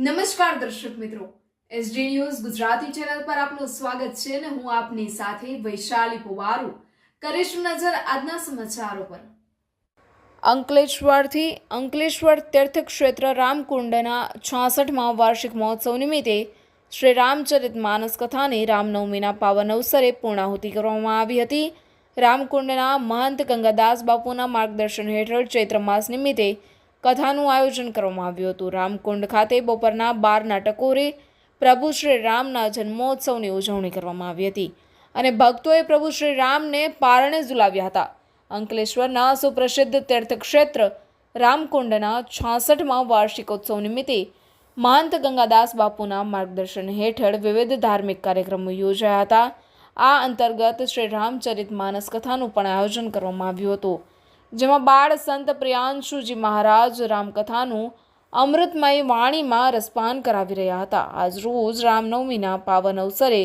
નમસ્કાર દર્શક મિત્રો, એસડી ન્યૂઝ ગુજરાતી ચેનલ પર આપનું સ્વાગત છે અને હું આપની સાથે વૈશાલી પુવારુ કરીશું નજર આજના સમાચારો પર। અંકલેશ્વરથી અંકલેશ્વર તીર્થક્ષેત્ર રામકુંડના 66મા વાર્ષિક મહોત્સવ નિમિત્તે શ્રી રામચરિતમાનસ કથાની રામનવમીના પાવન અવસરે પૂર્ણાહુતિ કરવામાં આવી હતી। રામકુંડના મહંત ગંગાદાસ બાપુના માર્ગદર્શન હેઠળ ચૈત્ર માસ નિમિત્તે કથાનું આયોજન કરવામાં આવ્યું હતું। રામકુંડ ખાતે બપોરના 12ના ટકોરે પ્રભુ શ્રી રામના જન્મોત્સવની ઉજવણી કરવામાં આવી હતી અને ભક્તોએ પ્રભુ શ્રી રામને પારણે ઝુલાવ્યા હતા। અંકલેશ્વરના સુપ્રસિદ્ધ તીર્થક્ષેત્ર રામકુંડના 66મા વાર્ષિકોત્સવ નિમિત્તે મહંત ગંગાદાસ બાપુના માર્ગદર્શન હેઠળ વિવિધ ધાર્મિક કાર્યક્રમો યોજાયા હતા। આ અંતર્ગત શ્રી રામચરિતમાનસ કથાનું પણ આયોજન કરવામાં આવ્યું હતું, જેમાં બાળ સંત પ્રિયાંશુજી મહારાજ રામકથાનું અમૃતમય વાણીમાં રસપાન કરાવી રહ્યા હતા। આજ રોજ રામનવમીના પાવન અવસરે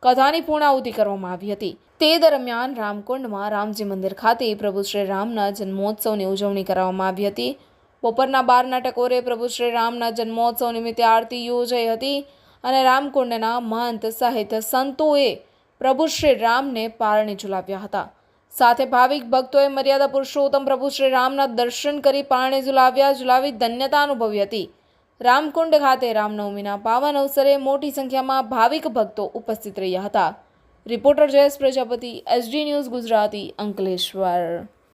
કથાની પૂર્ણાહુતિ કરવામાં આવી હતી। તે દરમિયાન રામકુંડમાં રામજી મંદિર ખાતે પ્રભુ શ્રી રામના જન્મોત્સવની ઉજવણી કરવામાં આવી હતી। બપોરના 12ના ટકોરે પ્રભુ શ્રી રામના જન્મોત્સવ નિમિત્તે આરતી યોજાઈ હતી અને રામકુંડના મહંત સહિત સંતોએ પ્રભુ શ્રી રામને પારણે ઝુલાવ્યા હતા। સાથે ભાવિક ભક્તોએ મર્યાદા પુરુષોત્તમ પ્રભુ શ્રી રામના દર્શન કરી પારણે ઝુલાવી ધન્યતા અનુભવી હતી। રામકુંડ ખાતે રામનવમીના પાવન અવસરે મોટી સંખ્યામાં ભાવિક ભક્તો ઉપસ્થિત રહ્યા હતા। Reporter Jayesh Prajapati, SD news Gujarati, Ankleshwar.